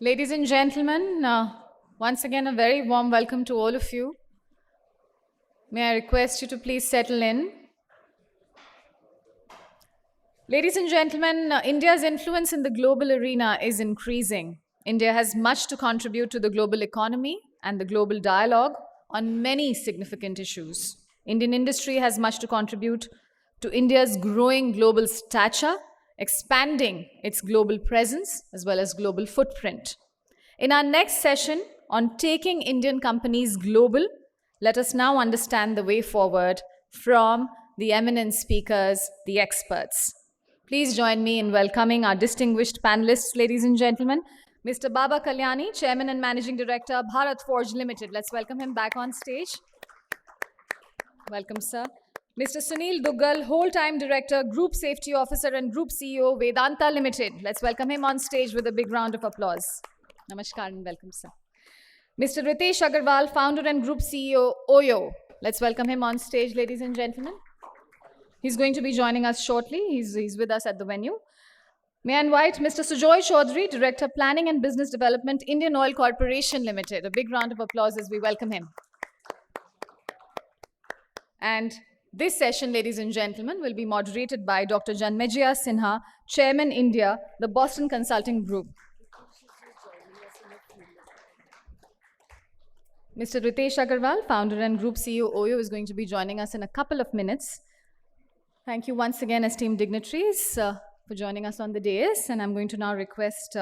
Ladies and gentlemen, once again a very warm welcome to all of you. May I request you to please settle in. Ladies and gentlemen, India's influence in the global arena is increasing. India has much to contribute to the global economy and the global dialogue on many significant issues. Indian industry has much to contribute to India's growing global stature, expanding its global presence as well as global footprint. In our next session on taking Indian companies global, let us now understand the way forward from the eminent speakers, the experts. Please join me in welcoming our distinguished panelists, ladies and gentlemen. Mr. Baba Kalyani, Chairman and Managing Director, Bharat Forge Limited. Let's welcome him back on stage. Welcome, sir. Mr. Sunil Duggal, Whole-Time Director, Group Safety Officer and Group CEO, Vedanta Limited. Let's welcome him on stage with a big round of applause. Namaskar and welcome, sir. Mr. Ritesh Agarwal, Founder and Group CEO, OYO. Let's welcome him on stage, ladies and gentlemen. He's going to be joining us shortly. He's with us at the venue. May I invite Mr. Sujoy Choudhury, Director, Planning and Business Development, Indian Oil Corporation Limited. A big round of applause as we welcome him. And this session, ladies and gentlemen, will be moderated by Dr. Janmejaya Sinha, Chairman, India, the Boston Consulting Group. Mr. Ritesh Agarwal, Founder and Group CEO, OYO, is going to be joining us in a couple of minutes. Thank you once again, esteemed dignitaries, for joining us on the dais. And I'm going to now request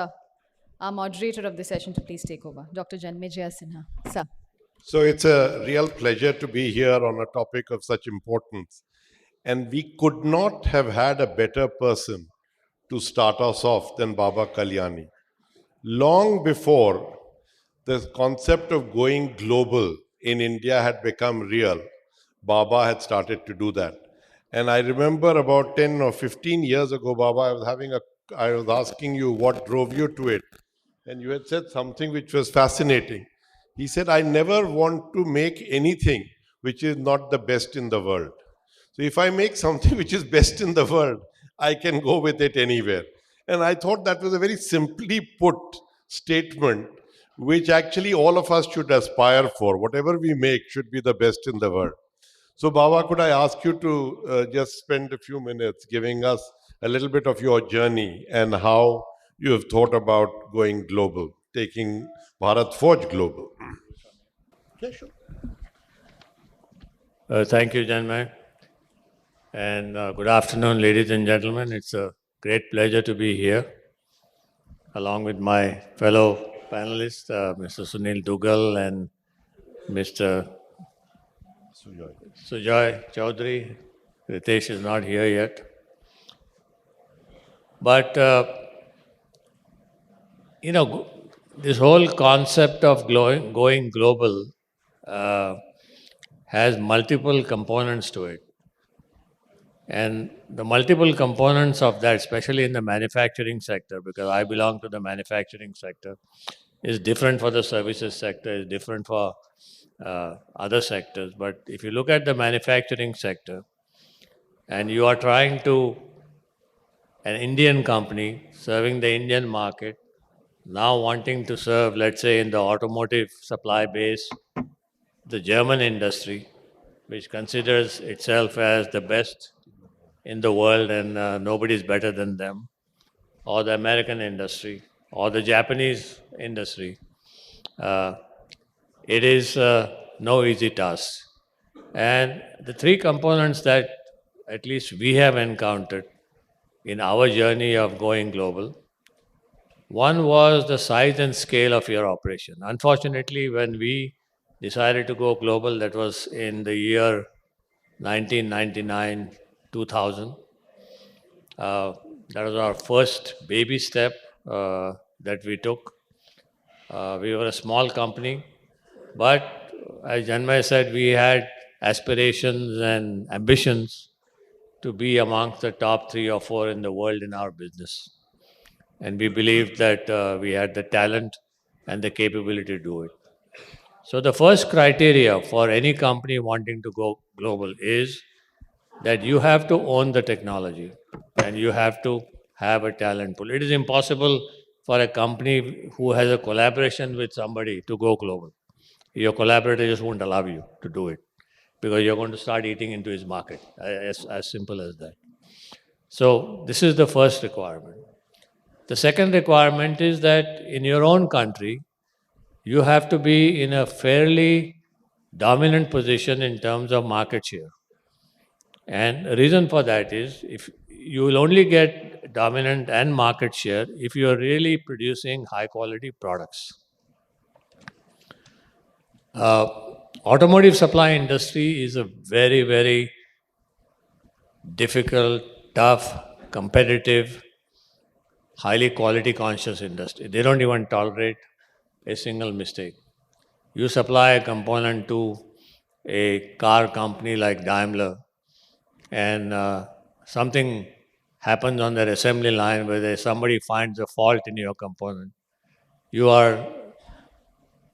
our moderator of the session to please take over, Dr. Janmejaya Sinha. Sir. So it's a real pleasure to be here on a topic of such importance. And we could not have had a better person to start us off than Baba Kalyani. Long before the concept of going global in India had become real, Baba had started to do that. And I remember about 10 or 15 years ago, Baba, I was asking you what drove you to it. And you had said something which was fascinating. He said, I never want to make anything which is not the best in the world. So if I make something which is best in the world, I can go with it anywhere. And I thought that was a very simply put statement, which actually all of us should aspire for. Whatever we make should be the best in the world. So Baba, could I ask you to just spend a few minutes giving us a little bit of your journey and how you have thought about going global, taking Bharat Forge global. Yeah, sure. Thank you, Janmay. And good afternoon, ladies and gentlemen. It's a great pleasure to be here along with my fellow panelists, Mr. Sunil Duggal and Mr. Sujoy Choudhury. Ritesh is not here yet. But, this whole concept of going global has multiple components to it. And the multiple components of that, especially in the manufacturing sector, because I belong to the manufacturing sector, is different for the services sector, is different for other sectors. But if you look at the manufacturing sector, and you are trying to, an Indian company serving the Indian market, now wanting to serve, let's say, in the automotive supply base, the German industry, which considers itself as the best in the world and nobody is better than them, or the American industry, or the Japanese industry, it is no easy task. And the three components that at least we have encountered in our journey of going global, one was the size and scale of your operation. Unfortunately, when we decided to go global, that was in the year 1999, 2000. That was our first baby step that we took. We were a small company, but as Janmay said, we had aspirations and ambitions to be amongst the top 3 or 4 in the world in our business. And we believed that we had the talent and the capability to do it. So the first criteria for any company wanting to go global is that you have to own the technology and you have to have a talent pool. It is impossible for a company who has a collaboration with somebody to go global. Your collaborator just won't allow you to do it because you're going to start eating into his market, as simple as that. So, this is the first requirement. The second requirement is that in your own country, you have to be in a fairly dominant position in terms of market share. And the reason for that is if you will only get dominant and market share if you are really producing high quality products. Automotive supply industry is a very, very difficult, tough, competitive, highly quality conscious industry. They don't even tolerate a single mistake. You supply a component to a car company like Daimler, and something happens on their assembly line where somebody finds a fault in your component, you are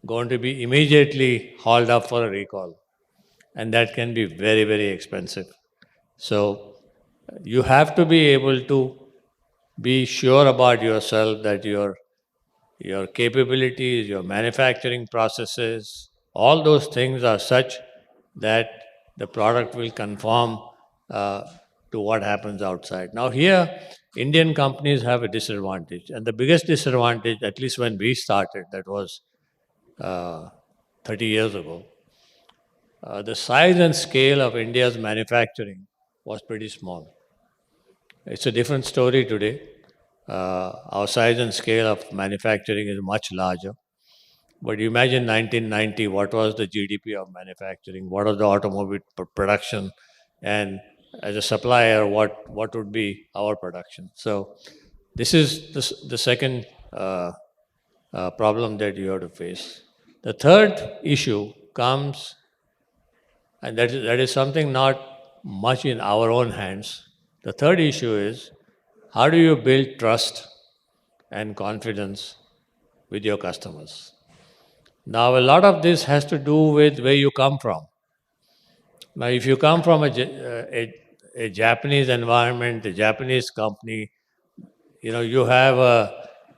going to be immediately hauled up for a recall. And that can be very, very expensive. So you have to be able to be sure about yourself that your capabilities, your manufacturing processes, all those things are such that the product will conform uh, to what happens outside. Now, here, Indian companies have a disadvantage, and the biggest disadvantage, at least when we started, that was uh, 30 years ago, the size and scale of India's manufacturing was pretty small. It's a different story today. Our size and scale of manufacturing is much larger. But you imagine 1990, what was the GDP of manufacturing? What was the automobile production? And as a supplier, what would be our production? So this is the second problem that you have to face. The third issue comes, and that is something not much in our own hands. The third issue is how do you build trust and confidence with your customers? Now, a lot of this has to do with where you come from. Now, if you come from a Japanese environment, a Japanese company, you have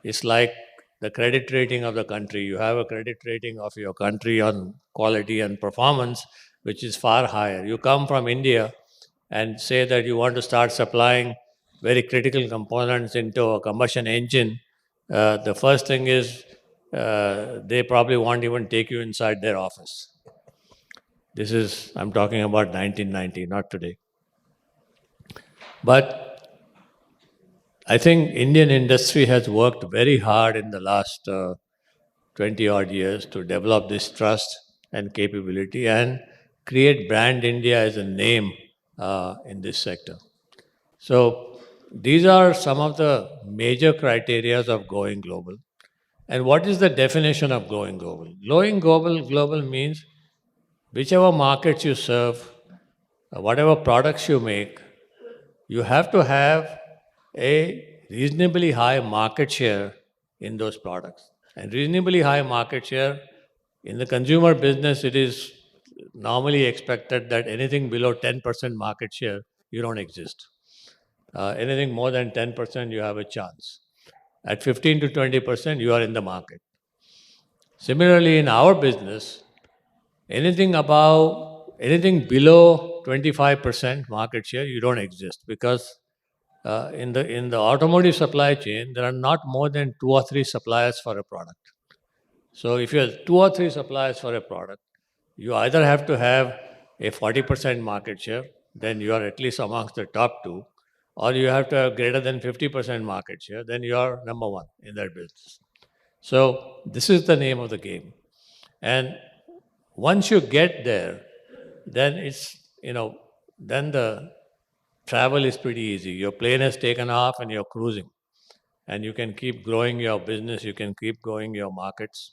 it's like the credit rating of the country. You have a credit rating of your country on quality and performance, which is far higher. You come from India and say that you want to start supplying very critical components into a combustion engine. The first thing is they probably won't even take you inside their office. I'm talking about 1990, not today. But I think Indian industry has worked very hard in the last 20 odd years to develop this trust and capability and create brand India as a name in this sector. So these are some of the major criterias of going global. And what is the definition of going global? Going global means whichever markets you serve, whatever products you make, you have to have a reasonably high market share in those products. And reasonably high market share in the consumer business, it is normally expected that anything below 10% market share, you don't exist. Anything more than 10%, you have a chance. At 15 to 20%, you are in the market. Similarly, in our business, anything below 25% market share, you don't exist because in the automotive supply chain, there are not more than two or three suppliers for a product. So if you have two or three suppliers for a product, you either have to have a 40% market share, then you are at least amongst the top two, or you have to have greater than 50% market share, then you are number one in that business. So this is the name of the game. And once you get there, then then the travel is pretty easy. Your plane has taken off and you're cruising. And you can keep growing your business, you can keep growing your markets,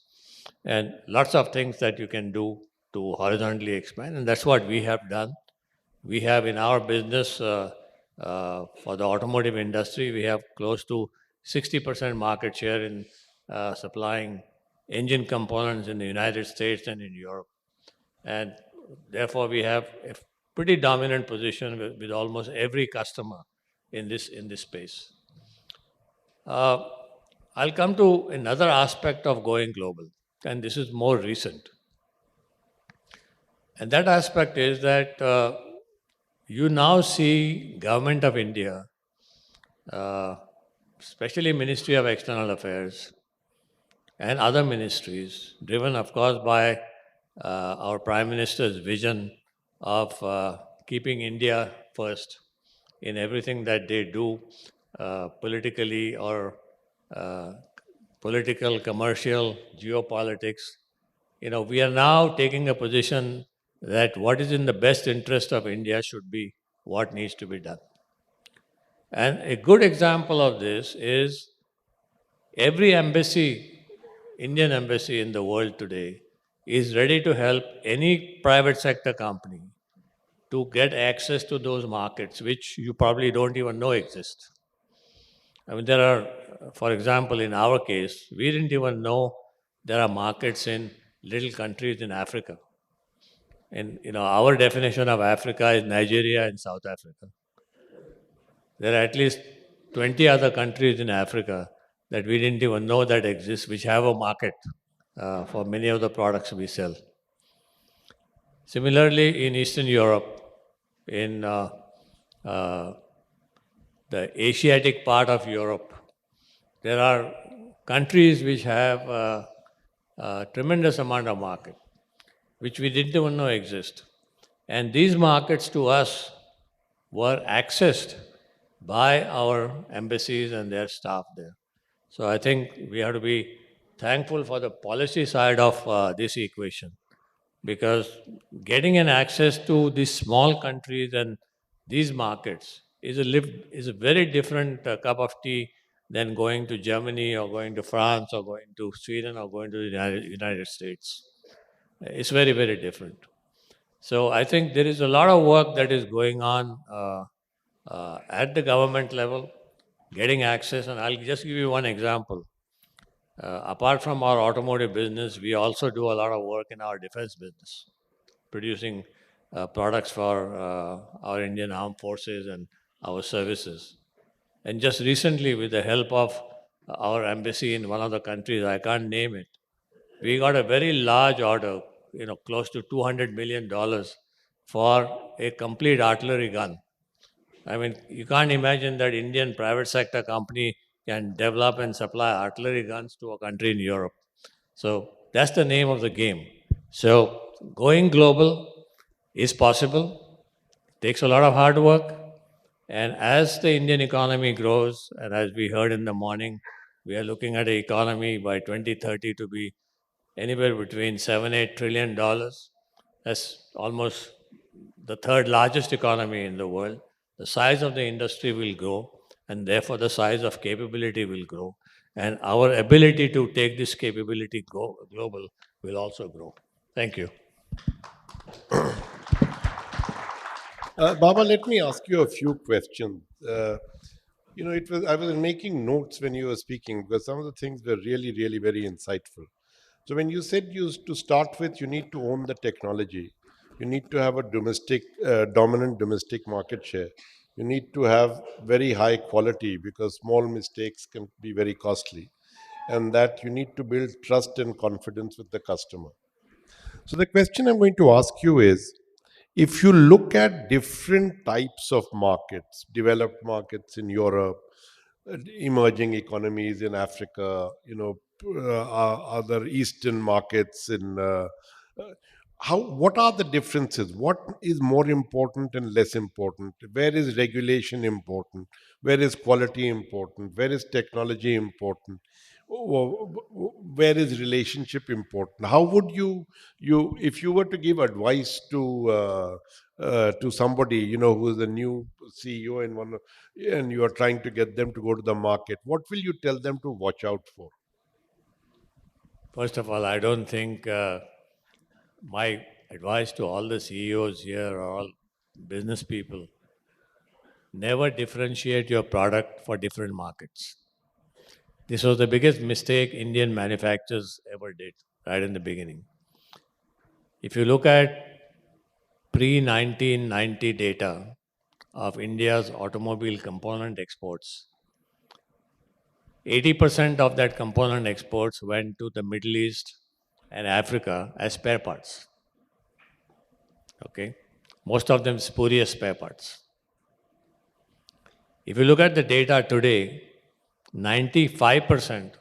and lots of things that you can do to horizontally expand. And that's what we have done. We have in our business, for the automotive industry, we have close to 60% market share in supplying engine components in the United States and in Europe. And therefore, we have a pretty dominant position with almost every customer in this space. Uh, I'll come to another aspect of going global, and this is more recent. And that aspect is that you now see government of India, uh, especially Ministry of External Affairs and other ministries, driven of course by our Prime Minister's vision of keeping India first in everything that they do, politically or uh, political, commercial, geopolitics. We are now taking a position that what is in the best interest of India should be what needs to be done. And a good example of this is every embassy, Indian embassy in the world today, is ready to help any private sector company to get access to those markets, which you probably don't even know exist. I mean, there are, for example, in our case, we didn't even know there are markets in little countries in Africa. And our definition of Africa is Nigeria and South Africa. There are at least 20 other countries in Africa that we didn't even know that exist, which have a market for many of the products we sell. Similarly, in Eastern Europe, in uh, the Asiatic part of Europe, there are countries which have a tremendous amount of market, which we didn't even know exist. And these markets to us were accessed by our embassies and their staff there. So I think we have to be thankful for the policy side of this equation, because getting an access to these small countries and these markets is a very different cup of tea than going to Germany or going to France or going to Sweden or going to the United States. It's very, very different. So I think there is a lot of work that is going on at the government level, getting access. And I'll just give you one example. Apart from our automotive business, we also do a lot of work in our defense business, producing products for our Indian armed forces and our services. And just recently, with the help of our embassy in one of the countries, I can't name it, we got a very large order, close to $200 million for a complete artillery gun. I mean, you can't imagine that Indian private sector company can develop and supply artillery guns to a country in Europe. So that's the name of the game. So going global is possible, takes a lot of hard work. And as the Indian economy grows, and as we heard in the morning, we are looking at an economy by 2030 to be anywhere between $7-8 trillion. That's almost the third largest economy in the world. The size of the industry will grow, and therefore the size of capability will grow. And our ability to take this capability global will also grow. Thank you. Baba, let me ask you a few questions. I was making notes when you were speaking because some of the things were really, really very insightful. So when you said to start with, you need to own the technology. You need to have a dominant domestic market share. You need to have very high quality because small mistakes can be very costly. And that you need to build trust and confidence with the customer. So the question I'm going to ask you is, if you look at different types of markets, developed markets in Europe, emerging economies in Africa, other Eastern markets in what are the differences? What is more important and less important? Where is regulation important? Where is quality important? Where is technology important? Where is relationship important? How would you if you were to give advice to somebody who is a new CEO and you are trying to get them to go to the market, what will you tell them to watch out for? First of all, I don't think my advice to all the CEOs here or all business people, never differentiate your product for different markets. This was the biggest mistake Indian manufacturers ever did right in the beginning. If you look at pre 1990 data of India's automobile component exports, 80% of that component exports went to the Middle East and Africa as spare parts. Okay? Most of them spurious spare parts. If you look at the data today, 95%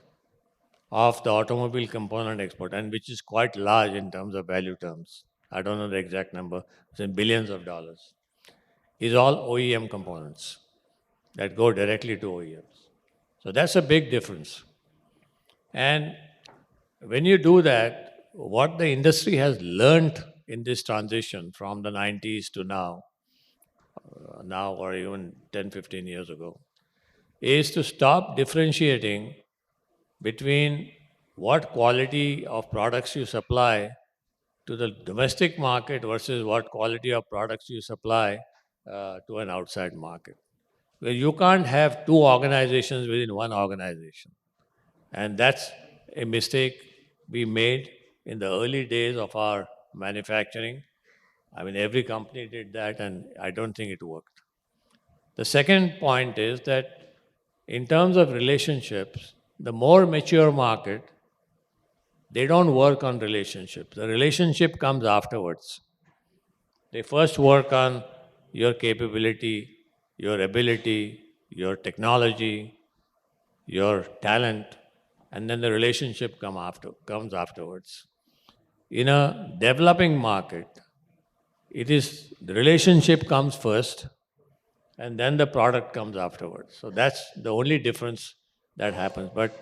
of the automobile component export, and which is quite large in terms of value terms, I don't know the exact number, it's in billions of dollars, is all OEM components that go directly to OEMs. So that's a big difference. And when you do that, what the industry has learned in this transition from the 90s to now or even 10, 15 years ago, is to stop differentiating between what quality of products you supply to the domestic market versus what quality of products you supply to an outside market. Where you can't have two organizations within one organization. And that's a mistake we made in the early days of our manufacturing. I mean, every company did that, and I don't think it worked. The second point is that in terms of relationships, the more mature market, they don't work on relationships. The relationship comes afterwards. They first work on your capability, your ability, your technology, your talent, and then the relationship comes afterwards. In a developing market, it is the relationship comes first, and then the product comes afterwards. So that's the only difference that happens. But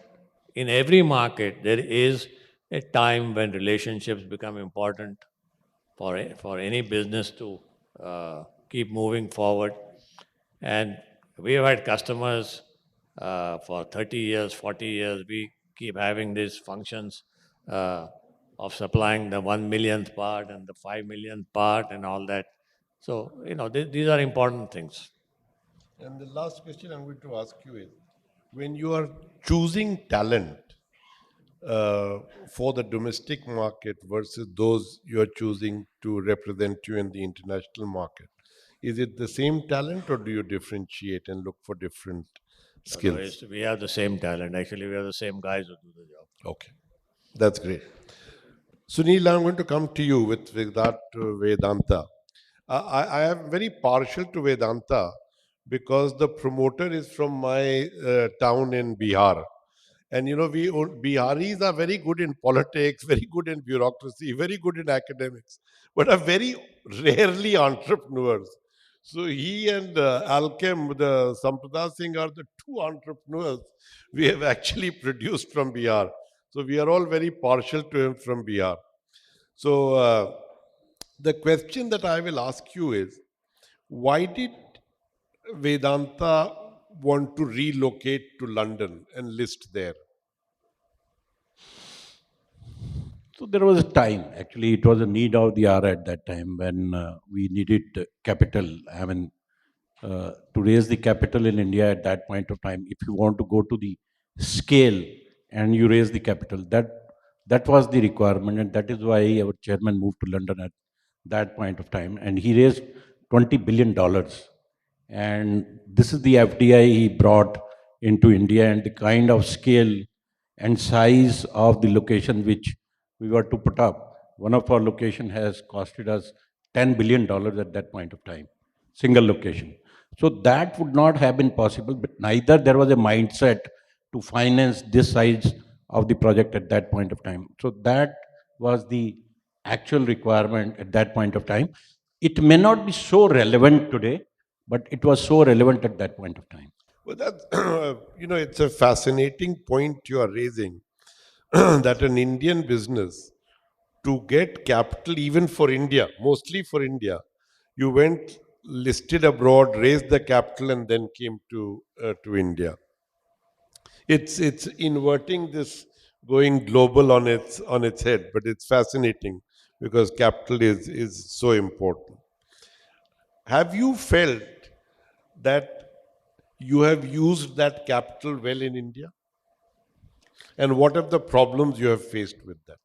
in every market, there is a time when relationships become important for any business to keep moving forward. And we have had customers for 30 years, 40 years. We keep having these functions of supplying the 1 millionth part and the 5 millionth part and all that. So, these are important things. And the last question I'm going to ask you is, when you are choosing talent for the domestic market versus those you are choosing to represent you in the international market, is it the same talent or do you differentiate and look for different skills? We have the same talent. Actually, we have the same guys who do the job. Okay, that's great. Sunil, I'm going to come to you with regard to Vedanta. I am very partial to Vedanta because the promoter is from my town in Bihar. And Biharis are very good in politics, very good in bureaucracy, very good in academics, but are very rarely entrepreneurs. So he and Alkem, the Samprada Singh, are the two entrepreneurs we have actually produced from Bihar. So we are all very partial to him from Bihar. So the question that I will ask you is, why did Vedanta want to relocate to London and list there? So there was a time, actually, it was a need of the hour at that time when we needed capital. I mean, to raise the capital in India at that point of time, if you want to go to the scale and you raise the capital, that was the requirement, and that is why our chairman moved to London at that point of time, and he raised $20 billion. And this is the FDI he brought into India, and the kind of scale and size of the location which we were to put up. One of our location has costed us $10 billion at that point of time, single location. So that would not have been possible, but neither there was a mindset to finance this size of the project at that point of time. So that was the actual requirement at that point of time. It may not be so relevant today, but it was so relevant at that point of time. Well, that's, it's a fascinating point you are raising that an Indian business to get capital, even for India, mostly for India, you went listed abroad, raised the capital, and then came to India. It's inverting this, going global on its head, but it's fascinating because capital is so important. Have you felt that you have used that capital well in India? And what are the problems you have faced with that?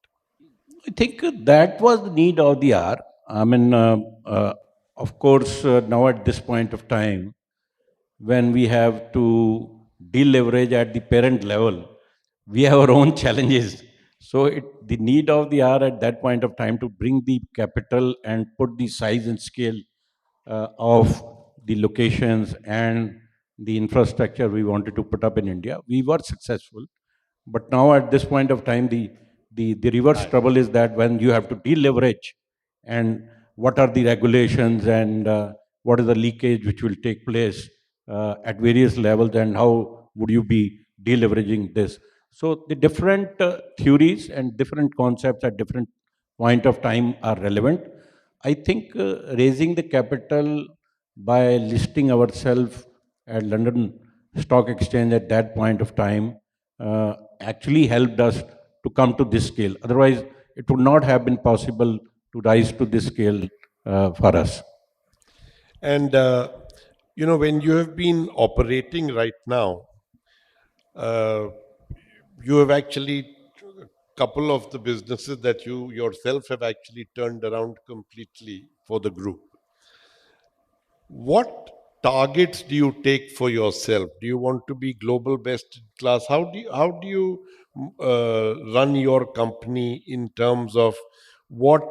I think that was the need of the hour. I mean, of course, now at this point of time, when we have to deleverage at the parent level, we have our own challenges. So the need of the hour at that point of time to bring the capital and put the size and scale of the locations and the infrastructure we wanted to put up in India, we were successful. But now at this point of time, the reverse trouble is that when you have to deleverage, and what are the regulations, and what is the leakage which will take place at various levels, and how would you be deleveraging this? So the different theories and different concepts at different point of time are relevant. I think raising the capital by listing ourselves at London Stock Exchange at that point of time actually helped us to come to this scale. Otherwise, it would not have been possible to rise to this scale for us. And, when you have been operating right now, uh, you have actually, a couple of the businesses that you yourself have actually turned around completely for the group. What targets do you take for yourself? Do you want to be global best in class? How do you run your company in terms of what?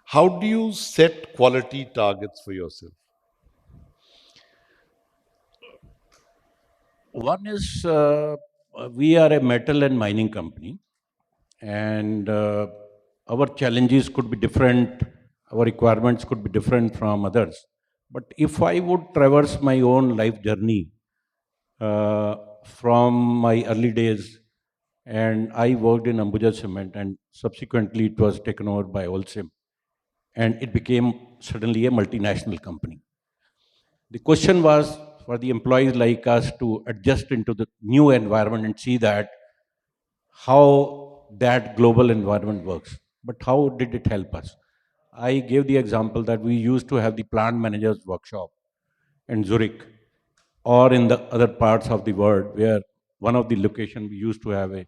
How do you set quality targets for yourself? One is we are a metal and mining company, and our challenges could be different, our requirements could be different from others. But if I would traverse my own life journey uh, from my early days, and I worked in Ambuja Cement, and subsequently it was taken over by Olsim, and it became suddenly a multinational company. The question was for the employees like us to adjust into the new environment and see that how that global environment works. But how did it help us? I gave the example that we used to have the plant managers workshop in Zurich or in the other parts of the world, where one of the location we used to have a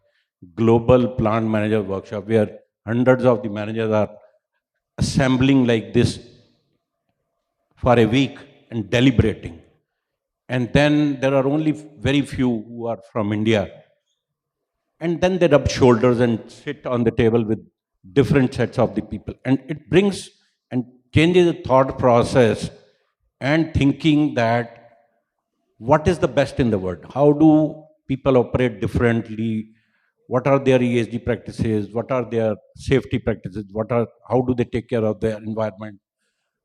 global plant manager workshop where hundreds of the managers are assembling like this for a week and deliberating. And then there are only very few who are from India, and then they rub shoulders and sit on the table with different sets of the people, and it brings and changes the thought process and thinking that what is the best in the world, how do people operate differently, what are their ESG practices, what are their safety practices, what are how do they take care of their environment,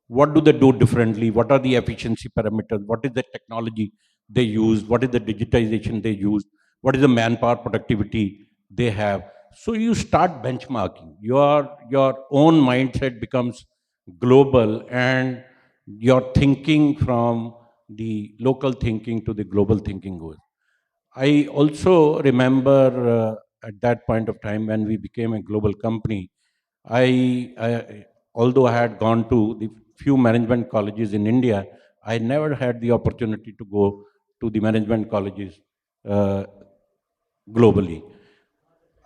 what do they do differently, what are the efficiency parameters, what is the technology they use, what is the digitization they use, what is the manpower productivity they have. So you start benchmarking, your own mindset becomes global, and your thinking from the local thinking to the global thinking goes. I also remember at that point of time when we became a global company, although I had gone to the few management colleges in India, I never had the opportunity to go to the management colleges uh, globally.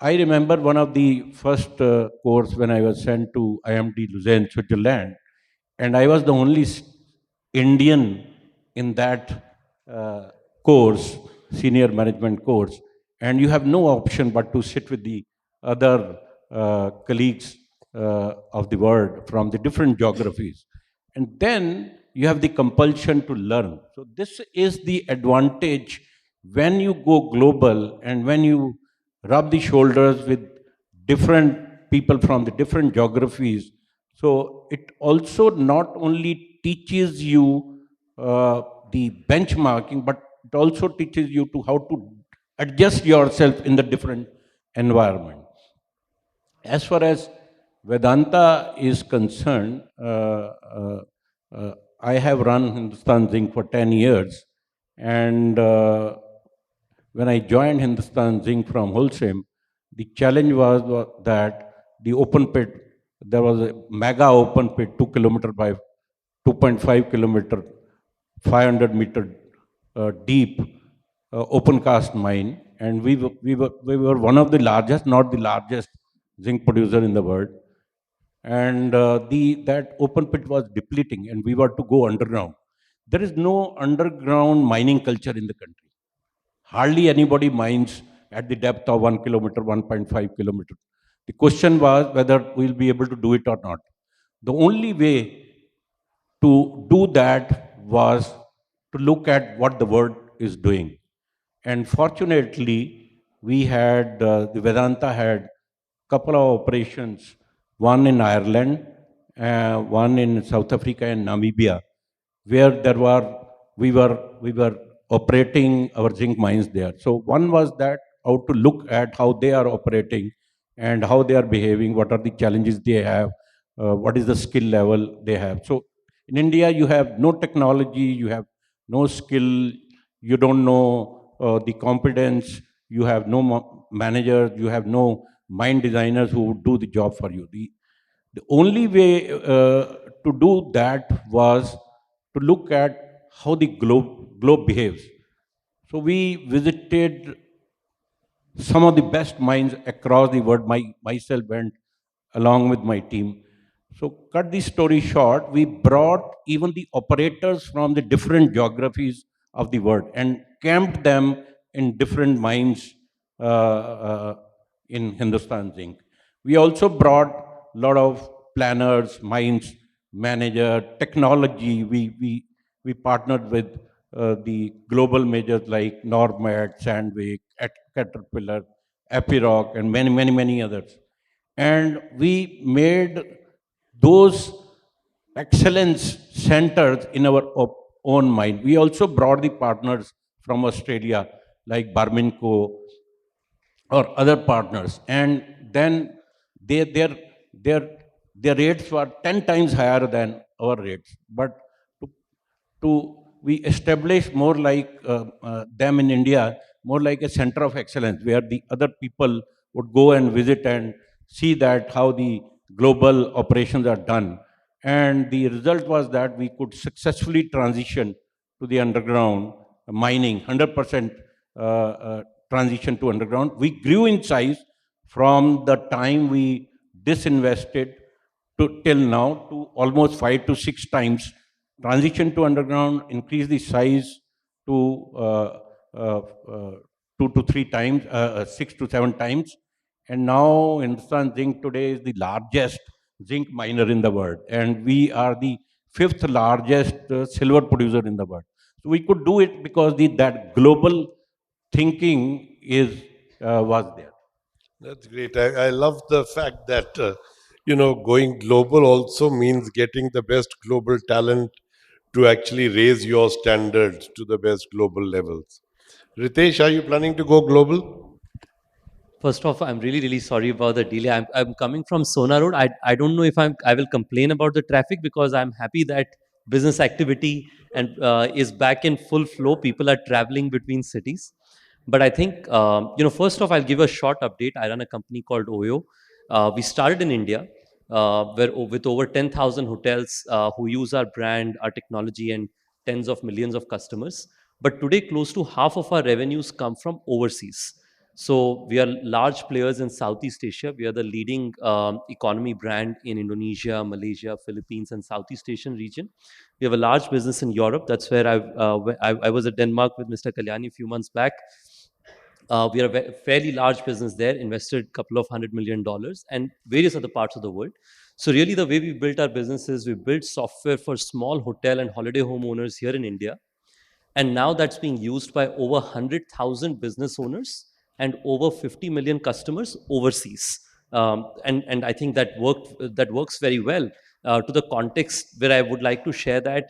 I remember one of the first course when I was sent to IMD Lausanne, Switzerland, and I was the only Indian in that course, senior management course, and you have no option but to sit with the other colleagues of the world from the different geographies, and then you have the compulsion to learn. So this is the advantage when you go global and when you rub the shoulders with different people from the different geographies. So it also not only teaches you the benchmarking, but it also teaches you to how to adjust yourself in the different environment. As far as Vedanta is concerned, I have run Hindustan Zinc for 10 years, and when I joined Hindustan Zinc from Wholesale, the challenge was that the open pit, there was a mega open pit, 2 kilometer by 2.5 kilometer, 500-meter deep open cast mine, and we were one of the largest, not the largest, zinc producer in the world. And the that open pit was depleting, and we were to go underground. There is no underground mining culture in the country. Hardly anybody mines at the depth of 1 kilometer, 1.5 kilometer. The question was whether we'll be able to do it or not. The only way to do that was to look at what the world is doing. And fortunately, we had the Vedanta had couple of operations, one in Ireland, one in South Africa and Namibia, where we were operating our zinc mines there. So one was that how to look at how they are operating and how they are behaving, what are the challenges they have, what is the skill level they have. So in India, you have no technology, you have no skill, you don't know the competence, you have no managers, you have no mine designers who would do the job for you. The only way to do that was to look at how the globe behaves. So we visited some of the best minds across the world. Myself went along with my team. So, cut the story short, we brought even the operators from the different geographies of the world and camped them in different mines in Hindustan Zinc. We also brought a lot of planners, mines, manager, technology. We partnered with the global majors like Normat, Sandvik, Caterpillar, Epiroc, and many others. And we made those excellence centers in our own mind. We also brought the partners from Australia like Barminco or other partners, and then they, their their their rates were 10 times higher than our rates. But to, to we establish more like them in India, more like a center of excellence where the other people would go and visit and see that how the global operations are done. And the result was that we could successfully transition to the underground mining, 100% transition to underground. We grew in size from the time we disinvested to till now to almost 5 to 6 times. Transition to underground, increase the size to uh, uh, 2 to 3 times, 6 to 7 times. And now Hindustan Zinc today is the largest zinc miner in the world. And we are the fifth largest silver producer in the world. So we could do it because that global thinking was there. That's great. I love the fact that, going global also means getting the best global talent to actually raise your standards to the best global levels. Ritesh, are you planning to go global? First off, I'm really, really sorry about the delay. I'm coming from Sona Road. I don't know if I will complain about the traffic because I'm happy that business activity and is back in full flow. People are traveling between cities. But I think, first off, I'll give a short update. I run a company called Oyo. We started in India with over 10,000 hotels who use our brand, our technology, and tens of millions of customers. But today, close to half of our revenues come from overseas. So we are large players in Southeast Asia. We are the leading economy brand in Indonesia, Malaysia, Philippines, and Southeast Asian region. We have a large business in Europe. That's where I was at Denmark with Mr. Kalyani a few months back. We are a fairly large business there, invested a couple of $100 million and various other parts of the world. So really the way we built our business is we built software for small hotel and holiday homeowners here in India. And now that's being used by over 100,000 business owners and over 50 million customers overseas. And I think that works very well to the context where I would like to share that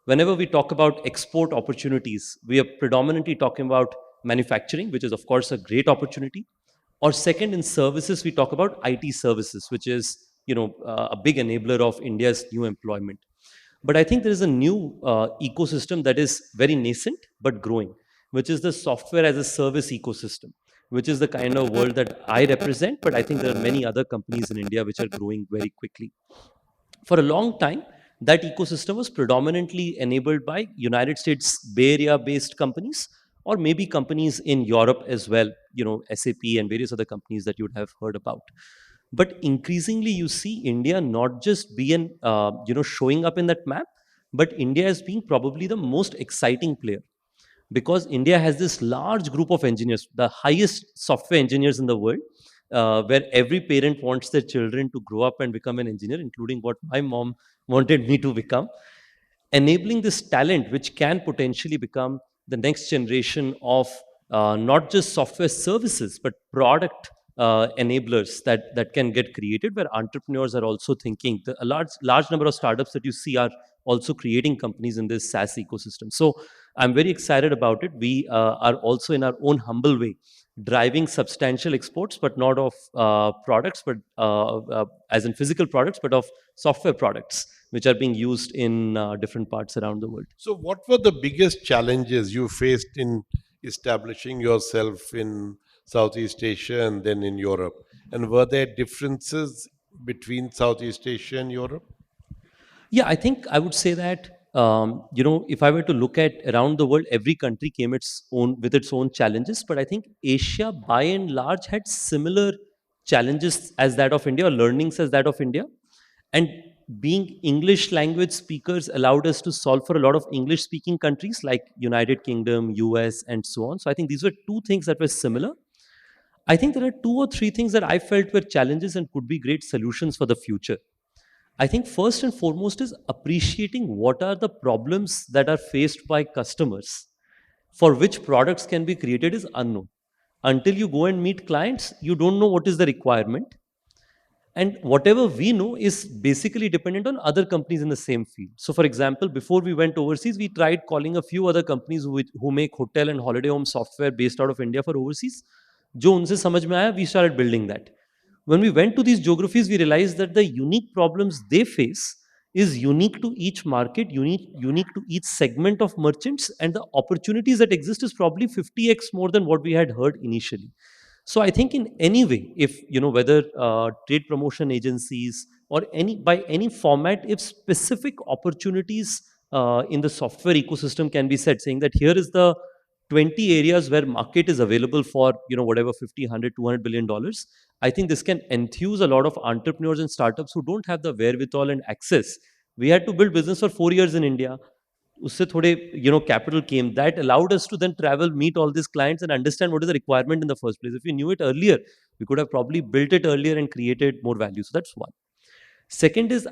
whenever we talk about export opportunities, we are predominantly talking about manufacturing, which is of course a great opportunity. Or second, in services, we talk about IT services, which is a big enabler of India's new employment. But I think there is a new ecosystem that is very nascent but growing, which is the software as a service ecosystem, which is the kind of world that I represent. But I think there are many other companies in India which are growing very quickly. For a long time, that ecosystem was predominantly enabled by United States Bay Area based companies, or maybe companies in Europe as well, SAP and various other companies that you would have heard about. But increasingly, you see India not just being, showing up in that map, but India as being probably the most exciting player. because India has this large group of engineers, the highest software engineers in the world, where every parent wants their children to grow up and become an engineer, including what my mom wanted me to become. Enabling this talent, which can potentially become the next generation of not just software services, but product enablers that can get created, where entrepreneurs are also thinking. A large number of startups that you see are also creating companies in this SaaS ecosystem. So I'm very excited about it. We are also, in our own humble way, driving substantial exports, but not of products, but as in physical products, but of software products, which are being used in different parts around the world. So, what were the biggest challenges you faced in establishing yourself in Southeast Asia and then in Europe? And were there differences between Southeast Asia and Europe? Yeah, I think I would say that if I were to look at around the world, every country came its own challenges. But I think Asia, by and large, had similar challenges as that of India, or learnings as that of India. And being English language speakers allowed us to solve for a lot of English speaking countries like United Kingdom, US, and so on. So I think these were two things that were similar. I think there are two or three things that I felt were challenges and could be great solutions for the future. I think first and foremost is appreciating what are the problems that are faced by customers for which products can be created is unknown. Until you go and meet clients, you don't know what is the requirement. And whatever we know is basically dependent on other companies in the same field. So, for example, before we went overseas, we tried calling a few other companies who make hotel and holiday home software based out of India for overseas. जो उनसे समझ में आया, we started building that. When we went to these geographies, we realized that the unique problems they face is unique to each market, unique to each segment of merchants, and the opportunities that exist is probably 50x more than what we had heard initially. So I think in any way, if whether trade promotion agencies or by any format, if specific opportunities in the software ecosystem can be set, saying that here is the 20 areas where market is available for whatever 50, 100, 200 billion dollars. I think this can enthuse a lot of entrepreneurs and startups who don't have the wherewithal and access. We had to build business for 4 years in India. उससे थोड़े capital came that allowed us to then travel, meet all these clients, and understand what is the requirement in the first place. If we knew it earlier, we could have probably built it earlier and created more value. So that's one. Second is,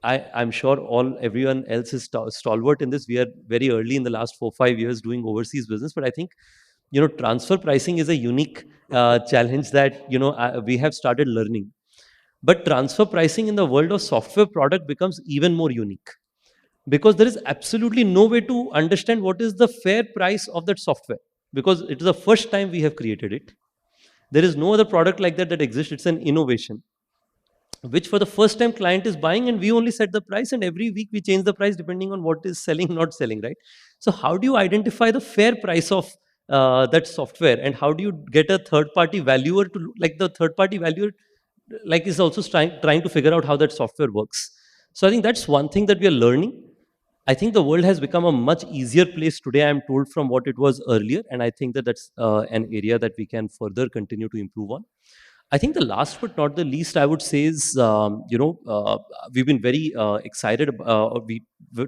I'm sure everyone else is stalwart in this. We are very early in the last 4-5 years doing overseas business, but I think transfer pricing is a unique challenge that we have started learning. But transfer pricing in the world of software product becomes even more unique, because there is absolutely no way to understand what is the fair price of that software, because it is the first time we have created it. There is no other product like that exists. It's an innovation which for the first time client is buying, and we only set the price, and every week we change the price depending on what is selling, not selling, right? So how do you identify the fair price of that software, and how do you get a third party valuer to, like, the third party valuer is also trying to figure out how that software works. So I think that's one thing that we are learning. I think the world has become a much easier place today, I'm told, from what it was earlier. And I think that that's an area that we can further continue to improve on. I think the last but not the least, I would say is, we've been very excited. We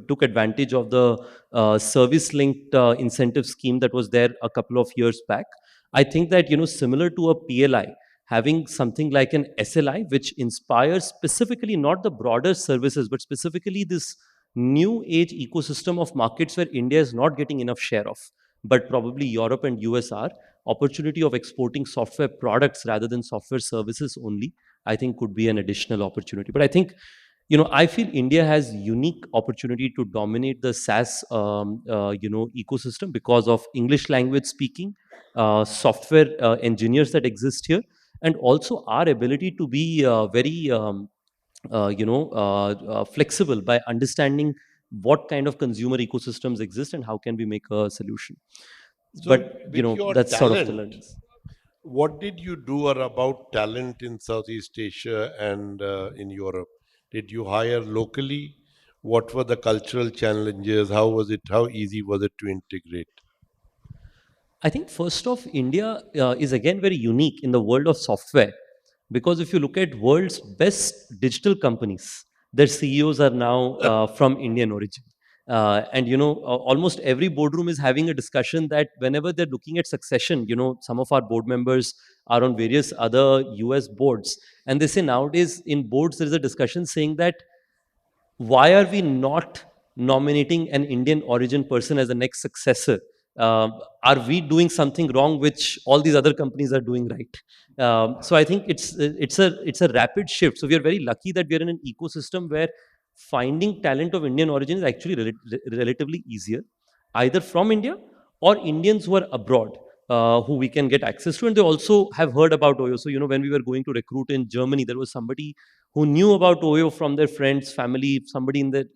took advantage of the service-linked incentive scheme that was there a couple of years back. I think that, similar to a PLI, having something like an SLI, which inspires specifically not the broader services, but specifically this new age ecosystem of markets where India is not getting enough share of, but probably Europe and US are, opportunity of exporting software products rather than software services only, I think could be an additional opportunity. But I think, I feel India has unique opportunity to dominate the SaaS, ecosystem because of English language speaking, software engineers that exist here, and also our ability to be very flexible by understanding what kind of consumer ecosystems exist and how can we make a solution. So But with your that's sort of the talent, learnings. what did you do about talent in Southeast Asia and in Europe? Did you hire locally? What were the cultural challenges? How was it? How easy was it to integrate? I think first off, India is again very unique in the world of software, because if you look at world's best digital companies, their CEOs are now from Indian origin. And almost every boardroom is having a discussion that whenever they're looking at succession, some of our board members are on various other US boards, and they say nowadays in boards there is a discussion saying that why are we not nominating an Indian origin person as the next successor? Are we doing something wrong which all these other companies are doing right? So I think it's a rapid shift. So we are very lucky that we are in an ecosystem where finding talent of Indian origin is actually relatively easier, either from India or Indians who are abroad, who we can get access to. And they also have heard about OYO. So, when we were going to recruit in Germany, there was somebody who knew about OYO from their friends, family, somebody in the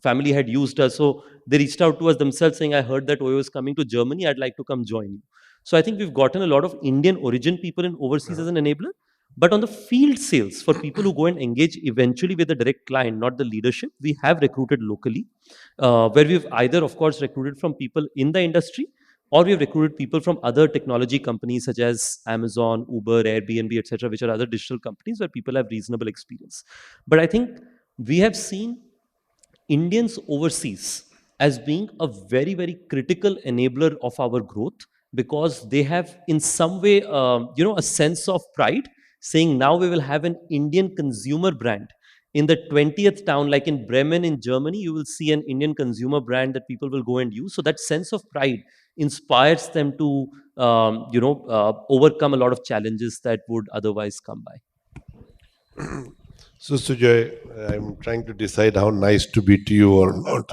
family had used us. So they reached out to us themselves saying, I heard that OYO is coming to Germany. I'd like to come join you. So I think we've gotten a lot of Indian origin people in overseas as an enabler. But on the field sales, for people who go and engage eventually with the direct client, not the leadership, we have recruited locally, where we've either, of course, recruited from people in the industry, or we have recruited people from other technology companies such as Amazon, Uber, Airbnb, etc., which are other digital companies where people have reasonable experience. But I think we have seen Indians overseas as being a very, very critical enabler of our growth, because they have in some way, a sense of pride, saying now we will have an Indian consumer brand. In the 20th town, like in Bremen in Germany, you will see an Indian consumer brand that people will go and use. So that sense of pride inspires them to, overcome a lot of challenges that would otherwise come by. So, Sujoy, I'm trying to decide how nice to be to you or not.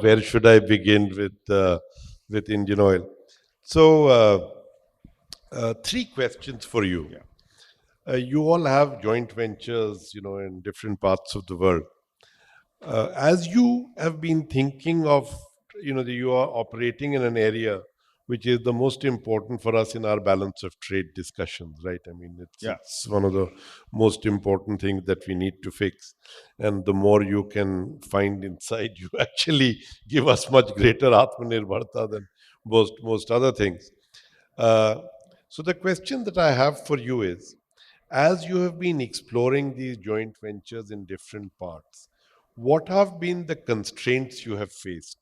Where should I begin with Indian Oil? So, three questions for you. You all have joint ventures, in different parts of the world. As you have been thinking of, that you are operating in an area which is the most important for us in our balance of trade discussions, right? I mean, it's one of the most important things that we need to fix. And the more you can find inside, you actually give us much greater Atmanirbharta than most other things. So the question that I have for you is, as you have been exploring these joint ventures in different parts, what have been the constraints you have faced,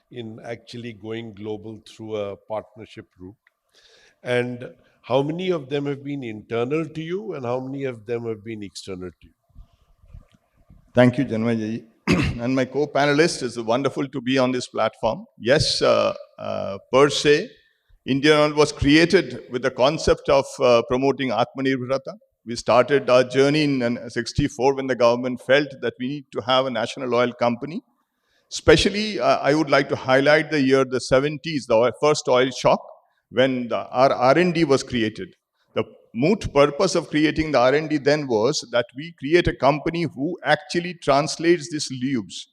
in actually going global through a partnership route? And how many of them have been internal to you and how many of them have been external to you? Thank you, Janmaji. And my co-panelist, is wonderful to be on this platform. Yes, per se, Indian Oil was created with the concept of promoting Atmanirbharta. We started our journey in 64 when the government felt that we need to have a national oil company. Especially, I would like to highlight the year, the 70s, the first oil shock, when our R&D was created. The moot purpose of creating the R&D then was that we create a company who actually translates these lubes.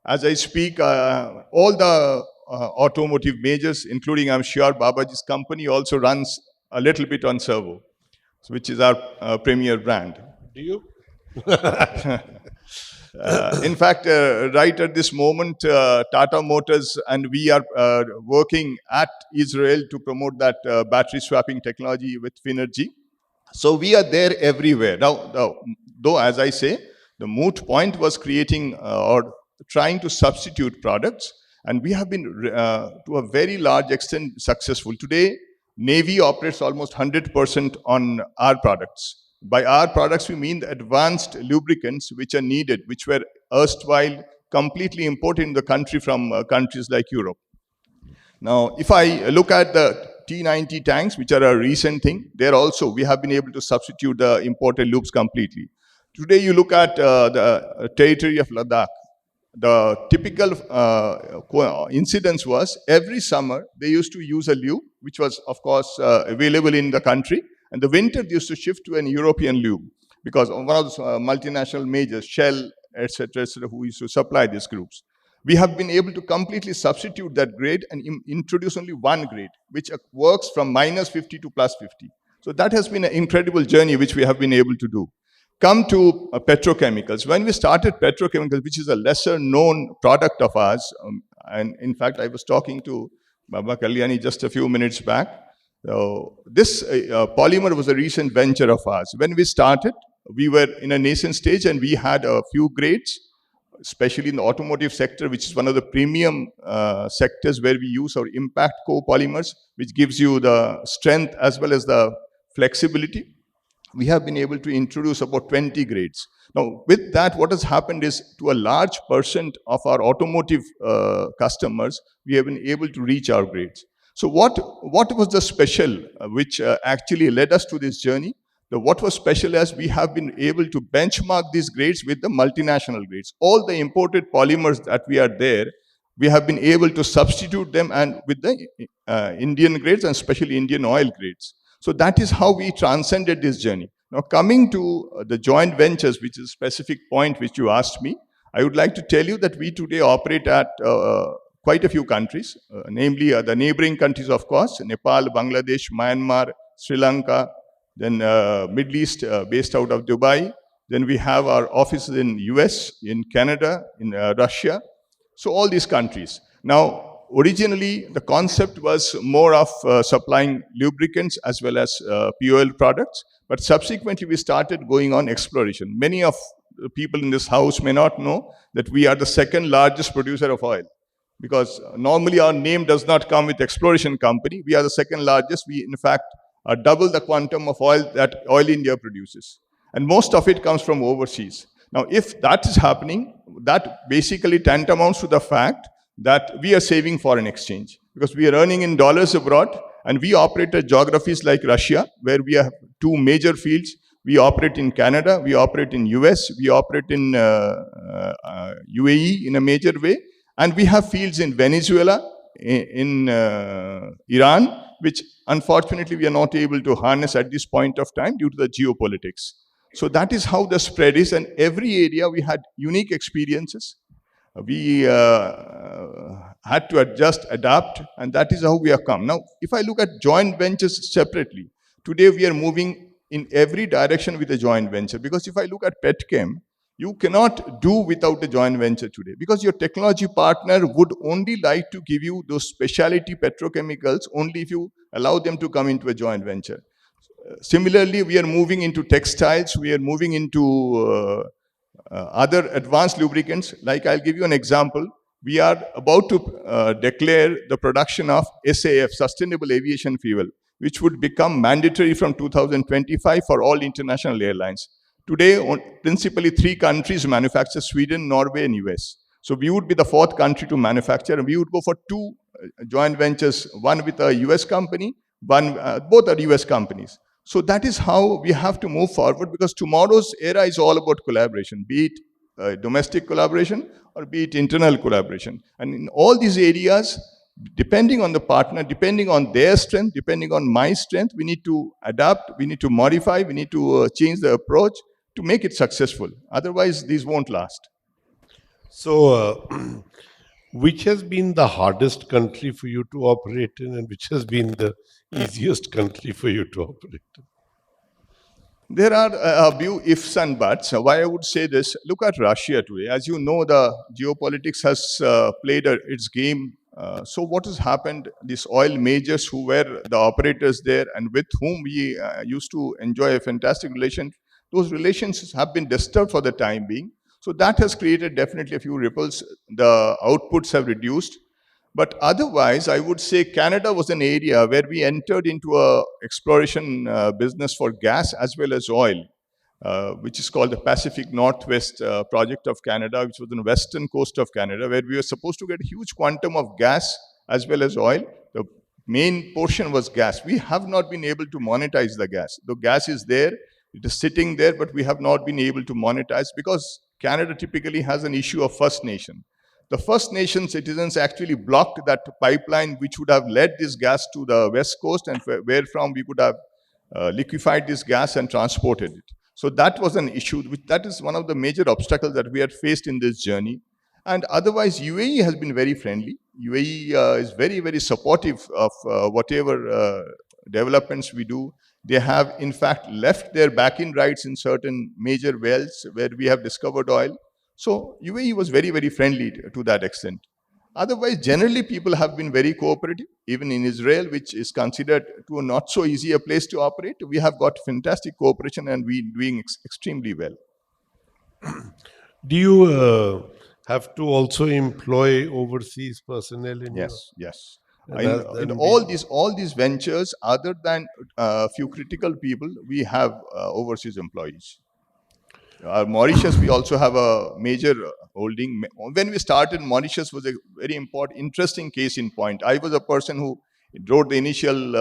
As I speak, all the automotive majors, including I'm sure Babaji's company, also runs a little bit on servo, which is our premier brand. Do you? In fact, right at this moment, Tata Motors and we are working at Israel to promote that battery swapping technology with Finergy. So we are there everywhere. Now, though, as I say, the moot point was creating or trying to substitute products, and we have been to a very large extent successful. Today, Navy operates almost 100% on our products. By our products, we mean the advanced lubricants which are needed, which were erstwhile completely imported in the country from countries like Europe. Now, if I look at the T90 tanks, which are a recent thing, there also we have been able to substitute the imported lubes completely. Today, you look at the territory of Ladakh. The typical incidence was every summer they used to use a lube, which was, of course, available in the country. And the winter, they used to shift to an European lube because one of the multinational majors, Shell, etc., who used to supply these groups. We have been able to completely substitute that grade and introduce only one grade, which works from -50 to +50. So that has been an incredible journey which we have been able to do. Come to petrochemicals. When we started petrochemicals, which is a lesser known product of ours, and in fact, I was talking to Baba Kalyani just a few minutes back. So this polymer was a recent venture of ours. When we started, we were in a nascent stage and we had a few grades. especially in the automotive sector, which is one of the premium sectors where we use our impact copolymers, which gives you the strength as well as the flexibility. We have been able to introduce about 20 grades. Now, with that, what has happened is to a large percent of our automotive customers, we have been able to reach our grades. So what was the special which actually led us to this journey? What was special is we have been able to benchmark these grades with the multinational grades. All the imported polymers that we are there, we have been able to substitute them and with the Indian grades and especially Indian oil grades. So that is how we transcended this journey. Now coming to the joint ventures, which is a specific point which you asked me, I would like to tell you that we today operate at quite a few countries, namely the neighboring countries, of course, Nepal, Bangladesh, Myanmar, Sri Lanka, then Middle East based out of Dubai. Then we have our offices in US, in Canada, in Russia. So all these countries. Now, originally, the concept was more of supplying lubricants as well as POL products. But subsequently, we started going on exploration. Many of the people in this house may not know that we are the second largest producer of oil. Because normally our name does not come with exploration company. We are the second largest. We, in fact, are double the quantum of oil that Oil India produces. And most of it comes from overseas. Now, if that is happening, that basically tantamounts to the fact that we are saving foreign exchange. Because we are earning in dollars abroad, and we operate at geographies like Russia, where we have two major fields. We operate in Canada, we operate in US, we operate in UAE in a major way. And we have fields in Venezuela, in Iran, which unfortunately we are not able to harness at this point of time due to the geopolitics. So that is how the spread is, and every area we had unique experiences. We had to adjust, adapt, and that is how we have come. Now, if I look at joint ventures separately, today we are moving in every direction with a joint venture, because if I look at Petchem, you cannot do without a joint venture today, because your technology partner would only like to give you those specialty petrochemicals only if you allow them to come into a joint venture. Similarly, we are moving into textiles, we are moving into other advanced lubricants. Like I'll give you an example. We are about to declare the production of SAF, Sustainable Aviation Fuel, which would become mandatory from 2025 for all international airlines. Today, principally 3 countries manufacture: Sweden, Norway, and US. So we would be the 4th country to manufacture, and we would go for 2 joint ventures, one with a US company, both are US companies. So that is how we have to move forward, because tomorrow's era is all about collaboration, be it domestic collaboration or be it internal collaboration. And in all these areas, depending on the partner, depending on their strength, depending on my strength, we need to adapt, we need to modify, we need to change the approach to make it successful. Otherwise, these won't last. So, which has been the hardest country for you to operate in, and which has been the easiest country for you to operate in? There are a few ifs and buts. Why I would say this, look at Russia today. As you know, the geopolitics has played its game. So what has happened, these oil majors who were the operators there and with whom we used to enjoy a fantastic relation, those relations have been disturbed for the time being. So that has created definitely a few ripples. The outputs have reduced. But otherwise, I would say Canada was an area where we entered into a exploration business for gas as well as oil, which is called the Pacific Northwest project of Canada, which was on the western coast of Canada, where we were supposed to get a huge quantum of gas as well as oil. The main portion was gas. We have not been able to monetize the gas. The gas is there, it is sitting there, but we have not been able to monetize because Canada typically has an issue of First Nation. The First Nation citizens actually blocked that pipeline which would have led this gas to the west coast and where from we could have liquefied this gas and transported it. So that was an issue. That is one of the major obstacles that we had faced in this journey. And otherwise, UAE has been very friendly. UAE is very, very supportive of whatever developments we do. They have, in fact, left their back-in rights in certain major wells where we have discovered oil. So UAE was very, very friendly to that extent. Otherwise, generally, people have been very cooperative. Even in Israel, which is considered to a not so easy a place to operate, we have got fantastic cooperation and we're doing extremely well. Do you have to also employ overseas personnel in your? Yes. And In, has in then all these ventures, other than a few critical people, we have overseas employees. Mauritius, we also have a major holding. When we started, Mauritius was a very important, interesting case in point. I was a person who wrote the initial,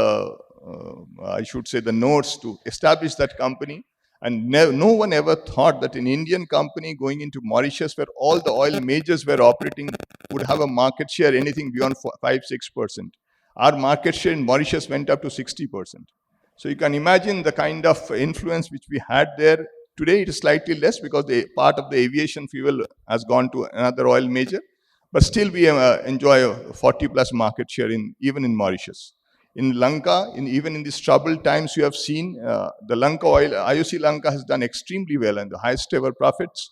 I should say, the notes to establish that company. And no one ever thought that an Indian company going into Mauritius, where all the oil majors were operating, would have a market share anything beyond 5-6%. Our market share in Mauritius went up to 60%. So you can imagine the kind of influence which we had there. Today it is slightly less because the part of the aviation fuel has gone to another oil major, but still we enjoy a 40 plus market share even in Mauritius. In Lanka, even in these troubled times, you have seen the Lanka oil, IOC Lanka has done extremely well and the highest ever profits.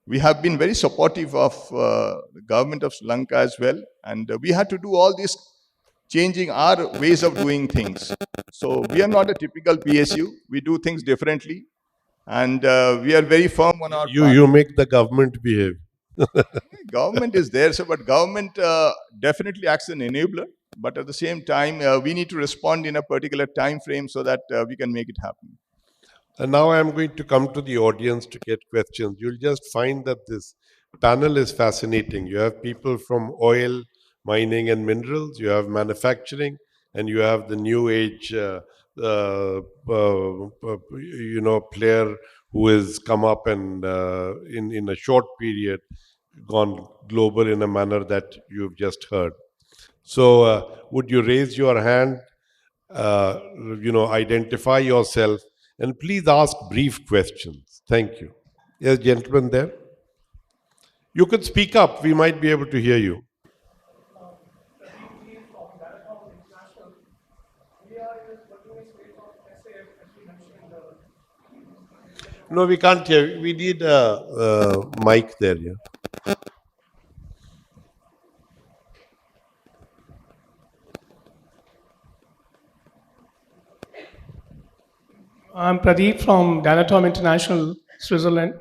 We have been very supportive of the government of Sri Lanka as well, and we had to do all this, changing our ways of doing things. So we are not a typical PSU. We do things differently, and we are very firm on our path. you make the government behave. Government is there, so but government definitely acts as an enabler. But at the same time, we need to respond in a particular time frame so that we can make it happen. And now I'm going to come to the audience to get questions. You'll just find that this panel is fascinating. You have people from oil, mining and minerals, you have manufacturing, and you have the new age, player who has come up and in a short period gone global in a manner that you've just heard. So would you raise your hand, identify yourself, and please ask brief questions. Thank you. Yes, gentleman there. You could speak up. We might be able to hear you. No, we can't hear. We need a mic there. Yeah. I'm Pradeep from Danatom International, Switzerland.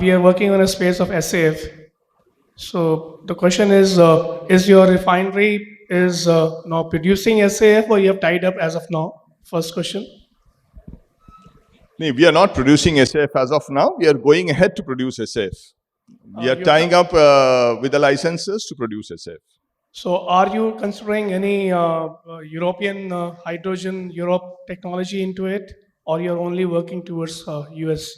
We are working on a space of SAF. So the question is your refinery is now producing SAF or you have tied up as of now? First question. No, we are not producing SAF as of now. We are going ahead to produce SAF. We are You're tying up with the licenses to produce SAF. So are you considering any European hydrogen Europe technology into it, or you're only working towards US?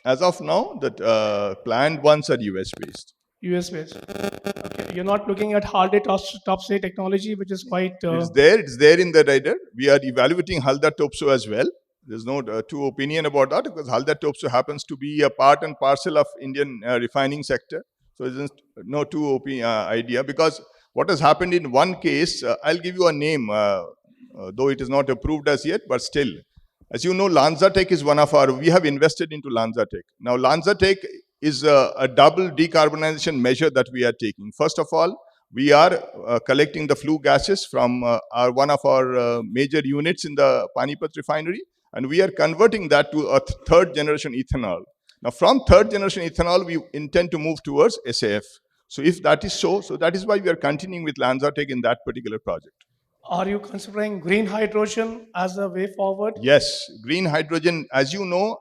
As of now, the planned ones are US based. US based. Okay. You're not looking at Halde Topsy technology, which is quite. It's there in the radar. We are evaluating Halda Topso as well. There's no two opinion about that because Halda Topso happens to be a part and parcel of Indian refining sector. So there's no two idea because what has happened in one case, I'll give you a name, though it is not approved as yet, but still. As you know, LanzaTech is one of we have invested into LanzaTech. Now, LanzaTech is a double decarbonization measure that we are taking. First of all, we are collecting the flue gases from one of our major units in the Panipat refinery, and we are converting that to a third generation ethanol. Now, from third generation ethanol, we intend to move towards SAF. So if that is so that is why we are continuing with LanzaTech in that particular project. Are you considering green hydrogen as a way forward? Yes, green hydrogen. As you know,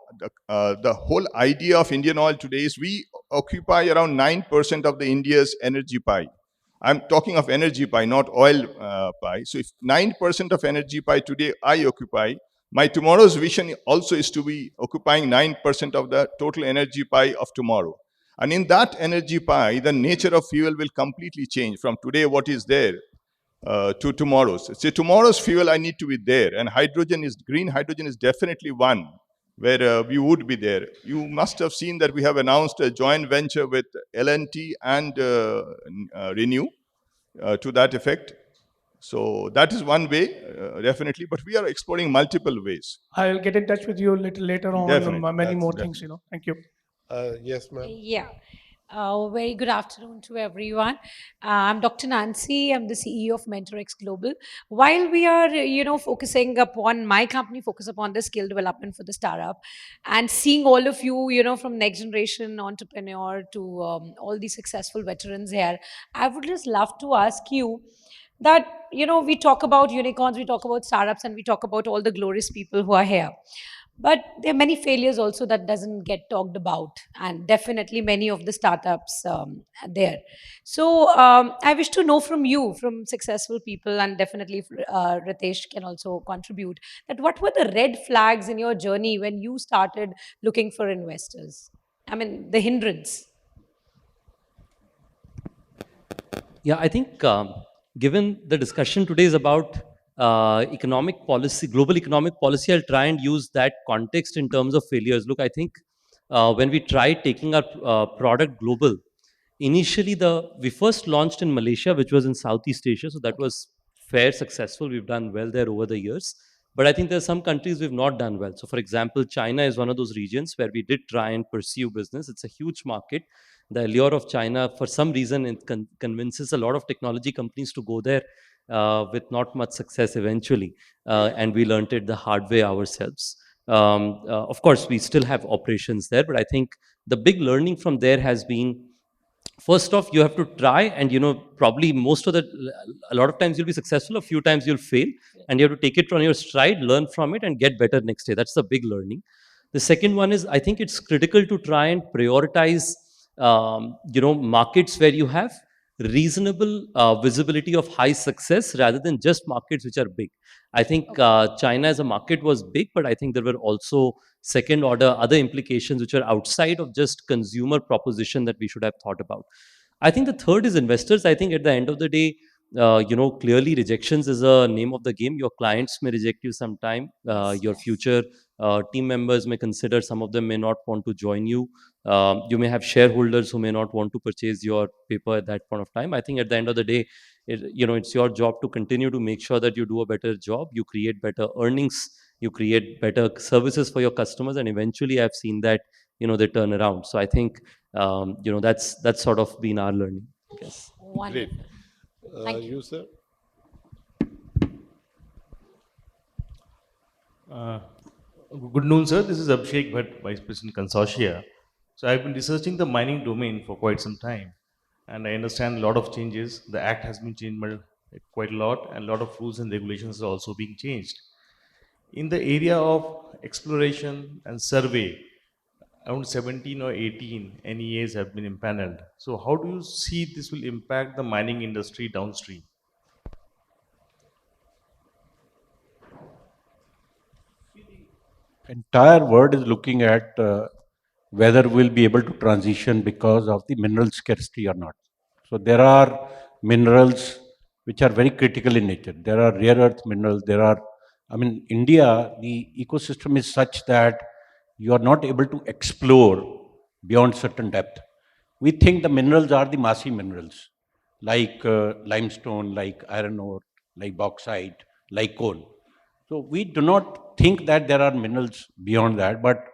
the whole idea of Indian oil today is we occupy around 9% of the India's energy pie. I'm talking of energy pie, not oil pie. So if 9% of energy pie today I occupy, my tomorrow's vision also is to be occupying 9% of the total energy pie of tomorrow. And in that energy pie, the nature of fuel will completely change from today what is there to tomorrow's. So tomorrow's fuel I need to be there, and green hydrogen is definitely one where we would be there. You must have seen that we have announced a joint venture with L&T and Renew to that effect. So that is one way, definitely, but we are exploring multiple ways. I'll get in touch with you a little later on Definitely. many more Definitely. things, Thank you. Yes, ma'am. Yeah. Very good afternoon to everyone. I'm Dr. Nancy. I'm the CEO of MentorX Global. While we are, focusing upon my company, focus upon the skill development for the startup, and seeing all of you, from next generation entrepreneur to all the successful veterans here, I would just love to ask you that, we talk about unicorns, we talk about startups, and we talk about all the glorious people who are here, but there are many failures also that doesn't get talked about, and definitely many of the startups are there. So I wish to know from you, from successful people, and definitely Ritesh can also contribute, that what were the red flags in your journey when you started looking for investors? I mean, the hindrance. Yeah, I think given the discussion today is about economic policy, global economic policy, I'll try and use that context in terms of failures. Look, I think when we tried taking our product global, initially we first launched in Malaysia, which was in Southeast Asia, so that was fair successful. We've done well there over the years. But I think there are some countries we've not done well. So, for example, China is one of those regions where we did try and pursue business. It's a huge market. The allure of China, for some reason, it convinces a lot of technology companies to go there with not much success eventually. And we learned it the hard way ourselves. Of course, we still have operations there, but I think the big learning from there has been, first off, you have to try, and probably most of the a lot of times you'll be successful, a few times you'll fail, and you have to take it on your stride, learn from it, and get better next day. That's the big learning. The second one is, I think it's critical to try and prioritize markets where you have reasonable visibility of high success rather than just markets which are big. I think China as a market was big, but I think there were also second order other implications which are outside of just consumer proposition that we should have thought about. I think the third is investors. I think at the end of the day, clearly rejections is a name of the game. Your clients may reject you sometime. Your future team members may consider, some of them may not want to join you. You may have shareholders who may not want to purchase your paper at that point of time. I think at the end of the day, it's your job to continue to make sure that you do a better job, you create better earnings, you create better services for your customers, and eventually I've seen that they turn around. So I think that's sort of been our learning, I guess. Great. Wonderful. Thank you. You, sir? Good noon, sir. This is Abhishek Bhatt, Vice President Consortia. So I've been researching the mining domain for quite some time, and I understand a lot of changes. The Act has been changed quite a lot, and a lot of rules and regulations are also being changed. In the area of exploration and survey, around 17 or 18 NEAs have been impaneled. So how do you see this will impact the mining industry downstream? Entire world is looking at whether we'll be able to transition because of the mineral scarcity or not. So there are minerals which are very critical in nature. There are rare earth minerals. India, the ecosystem is such that you are not able to explore beyond certain depth. We think the minerals are the massy minerals, like limestone, like iron ore, like bauxite, like coal. So we do not think that there are minerals beyond that, but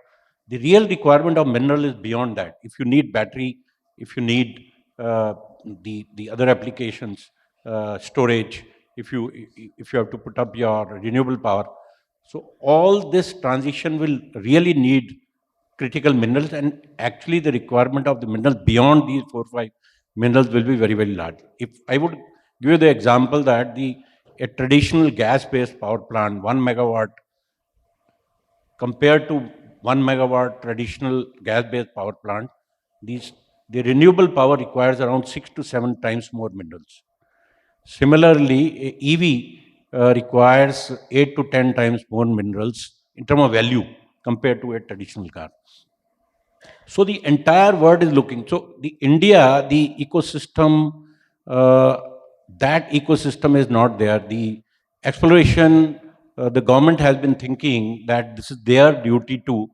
the real requirement of mineral is beyond that. If you need battery, if you need the other applications, storage, if you have to put up your renewable power, so all this transition will really need critical minerals, and actually the requirement of the minerals beyond these 4 or 5 minerals will be very, very large. If I would give you the example that a traditional gas-based power plant, 1 megawatt, compared to 1 megawatt traditional gas-based power plant, the renewable power requires around 6 to 7 times more minerals. Similarly, a EV requires 8 to 10 times more minerals in terms of value compared to a traditional car. So the entire world is looking. So the India, the ecosystem, that ecosystem is not there. The exploration, the government has been thinking that this is their duty to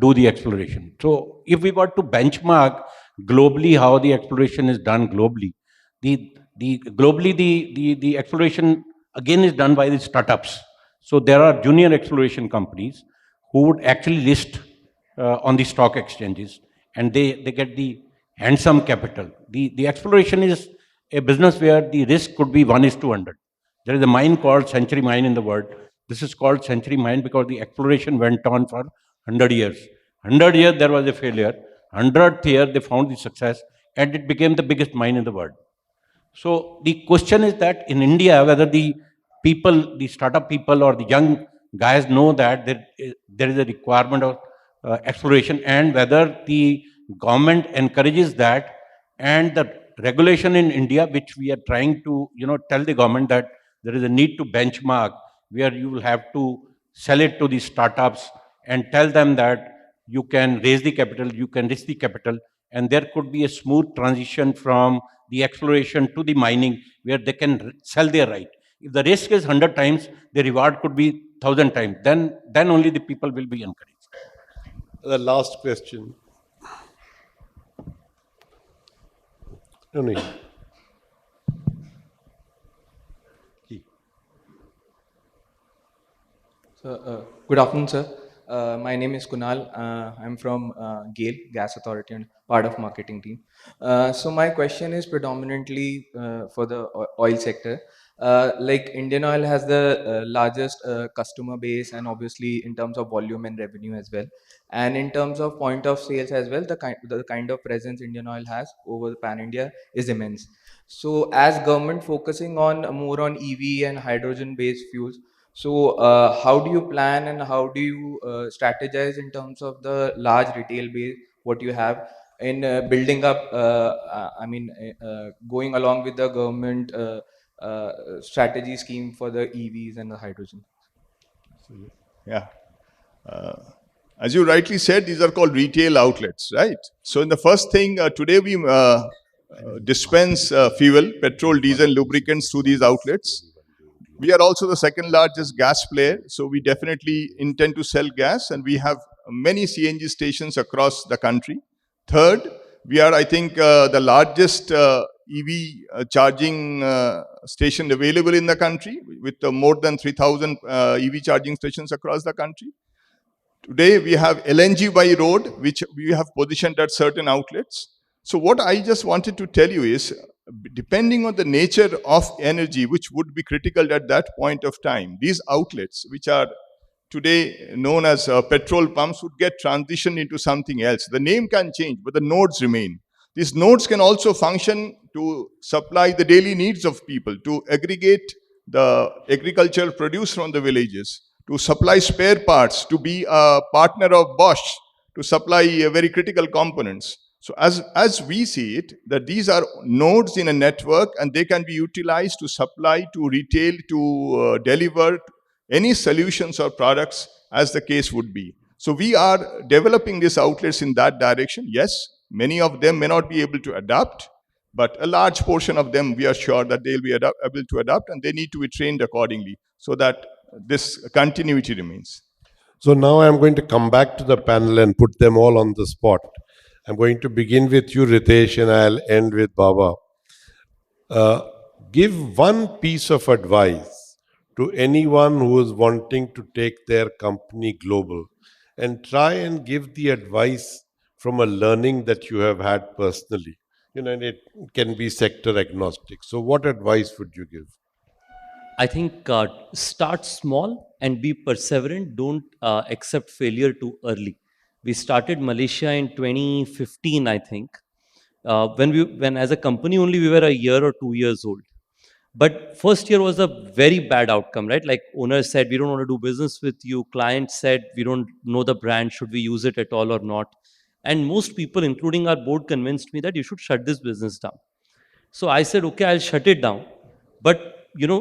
do the exploration. So if we were to benchmark globally how the exploration is done globally, the exploration again is done by the startups. So there are junior exploration companies who would actually list on the stock exchanges, and they get the handsome capital. The exploration is a business where the risk could be 1:100. There is a mine called Century Mine in the world. This is called Century Mine because the exploration went on for 100 years. 100 years there was a failure. 100th year they found the success and it became the biggest mine in the world. So the question is that in India, whether the people, the startup people or the young guys know that there is a requirement of exploration, and whether the government encourages that, and the regulation in India, which we are trying to, tell the government that there is a need to benchmark where you will have to sell it to the startups and tell them that you can raise the capital, you can risk the capital, and there could be a smooth transition from the exploration to the mining where they can sell their right. If the risk is 100 times, the reward could be 1,000 times. Then only the people will be encouraged. The last question. No. So, good afternoon, sir. My name is Kunal. I'm from GAIL, Gas Authority, and part of marketing team. So my question is predominantly for the oil sector. Like Indian Oil has the largest customer base, and obviously in terms of volume and revenue as well, and in terms of point of sales as well, the kind of presence Indian Oil has over pan India is immense. So as government focusing on more on EV and hydrogen based fuels, so how do you plan and how do you strategize in terms of the large retail base what you have in building up? Going along with the government strategy scheme for the EVs and the hydrogen. Yeah. As you rightly said, these are called retail outlets, right? So in the first thing, today we dispense fuel, petrol, diesel, lubricants through these outlets. We are also the second largest gas player, so we definitely intend to sell gas, and we have many CNG stations across the country. Third, we are, I think, the largest EV charging station available in the country, with more than 3,000 EV charging stations across the country. Today, we have LNG by road, which we have positioned at certain outlets. So what I just wanted to tell you is, depending on the nature of energy, which would be critical at that point of time, these outlets, which are today known as petrol pumps, would get transitioned into something else. The name can change, but the nodes remain. These nodes can also function to supply the daily needs of people, to aggregate the agricultural produce from the villages, to supply spare parts, to be a partner of Bosch, to supply very critical components. So as we see it, that these are nodes in a network, and they can be utilized to supply, to retail, to deliver any solutions or products as the case would be. So we are developing these outlets in that direction. Yes, many of them may not be able to adapt, but a large portion of them, we are sure that they'll be able to adapt, and they need to be trained accordingly so that this continuity remains. So now I'm going to come back to the panel and put them all on the spot. I'm going to begin with you, Ritesh, and I'll end with Baba. Give one piece of advice to anyone who is wanting to take their company global, and try and give the advice from a learning that you have had personally. And it can be sector agnostic. So what advice would you give? I think start small and be perseverant. Don't accept failure too early. We started Malaysia in 2015, I think. When as a company only we were a year or 2 years old. But first year was a very bad outcome, right? Like owner said, we don't want to do business with you. Client said, we don't know the brand. Should we use it at all or not? And most people, including our board, convinced me that you should shut this business down. So I said, okay, I'll shut it down. But,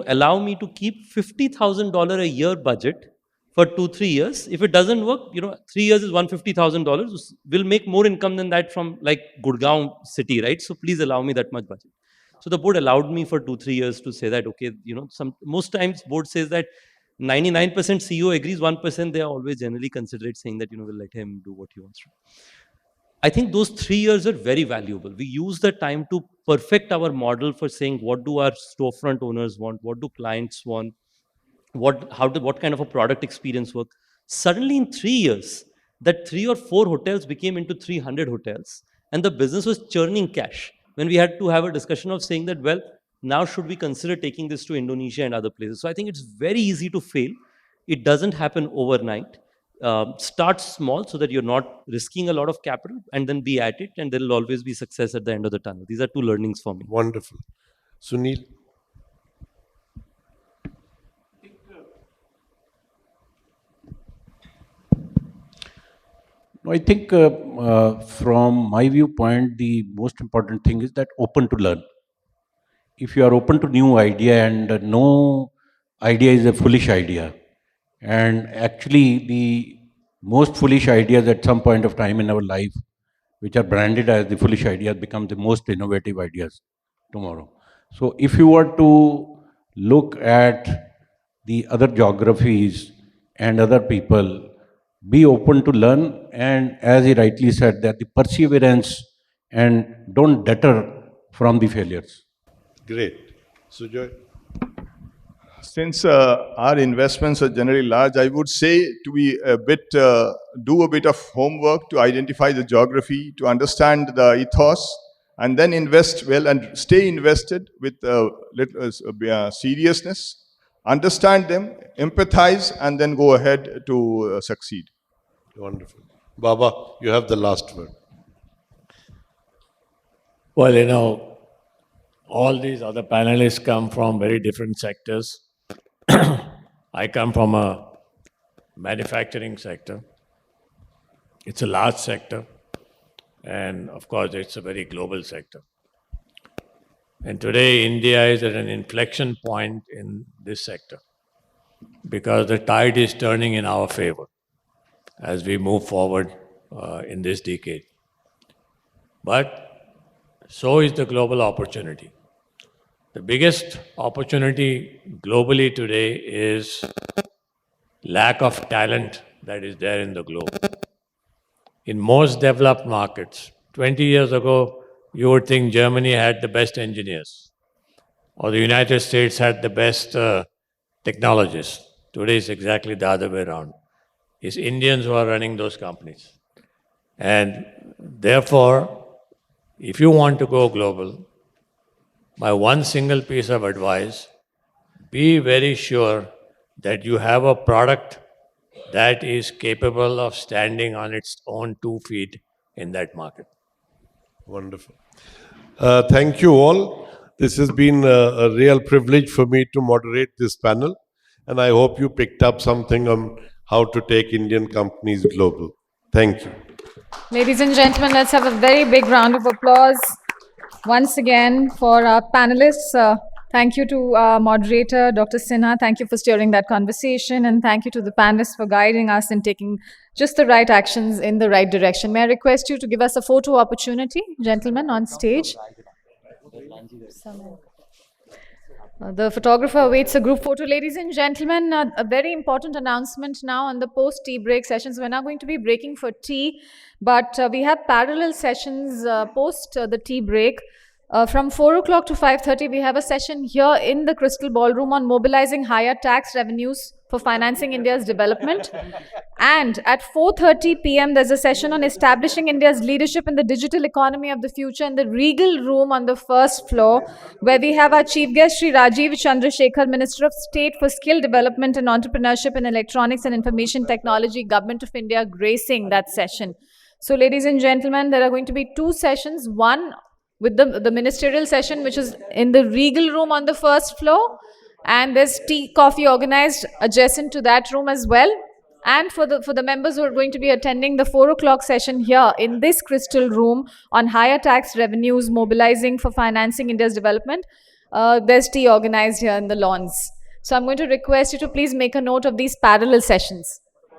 allow me to keep $50,000 a year budget for 2-3 years. If it doesn't work, 3 years is $150,000. We'll make more income than that from like Gurgaon city, right? So please allow me that much budget. So the board allowed me for 2-3 years to say that, okay, most times board says that 99% CEO agrees, 1% they are always generally considerate, saying that, we'll let him do what he wants to. I think those 3 years are very valuable. We use the time to perfect our model for saying what do our storefront owners want, what do clients want, what kind of a product experience work. Suddenly in 3 years, that 3 or 4 hotels became into 300 hotels. and the business was churning cash. When we had to have a discussion of saying that, well, now should we consider taking this to Indonesia and other places? So I think it's very easy to fail. It doesn't happen overnight. Start small so that you're not risking a lot of capital, and then be at it, and there will always be success at the end of the tunnel. These are two learnings for me. Wonderful. Sunil? No, I think from my viewpoint, the most important thing is that open to learn. If you are open to new idea, and no idea is a foolish idea, and actually the most foolish ideas at some point of time in our life, which are branded as the foolish ideas, become the most innovative ideas tomorrow. So if you were to look at the other geographies and other people, be open to learn, and as he rightly said, that the perseverance, and don't deter from the failures. Great. Sujoy? Since our investments are generally large, I would say to be a bit, do a bit of homework to identify the geography, to understand the ethos, and then invest well and stay invested with seriousness, understand them, empathize, and then go ahead to succeed. Wonderful. Baba, you have the last word. Well, all these other panelists come from very different sectors. I come from a manufacturing sector. It's a large sector, and of course, it's a very global sector. And today, India is at an inflection point in this sector because the tide is turning in our favor as we move forward in this decade. But so is the global opportunity. The biggest opportunity globally today is lack of talent that is there in the globe. In most developed markets, 20 years ago, you would think Germany had the best engineers, or the United States had the best technologists. Today is exactly the other way around. It's Indians who are running those companies. And therefore, if you want to go global, my one single piece of advice, be very sure that you have a product that is capable of standing on its own 2 feet in that market. Wonderful. Thank you all. This has been a real privilege for me to moderate this panel, and I hope you picked up something on how to take Indian companies global. Thank you. Ladies and gentlemen, let's have a very big round of applause once again for our panelists. Thank you to our moderator, Dr. Sinha. Thank you for steering that conversation. And thank you to the panelists for guiding us in taking just the right actions in the right direction. May I request you to give us a photo opportunity, gentlemen, on stage? The photographer awaits a group photo. Ladies and gentlemen, a very important announcement now on the post-tea break sessions. We're now going to be breaking for tea, but we have parallel sessions post the tea break. From 4 o'clock to 5:30, we have a session here in the Crystal Ballroom on mobilizing higher tax revenues for financing India's development. And at 4:30 p.m., there's a session on establishing India's leadership in the digital economy of the future in the Regal Room on the first floor, where we have our chief guest, Shri Rajiv Chandrasekhar, Minister of State for Skill Development and Entrepreneurship in Electronics and Information Technology, Government of India, gracing that session. So, ladies and gentlemen, there are going to be 2 sessions, one with the ministerial session, which is in the Regal Room on the first floor, and there's tea, coffee organized adjacent to that room as well. And for the members who are going to be attending the 4 o'clock session here in this Crystal Room on higher tax revenues mobilizing for financing India's development, there's tea organized here in the lawns. So I'm going to request you to please make a note of these parallel sessions.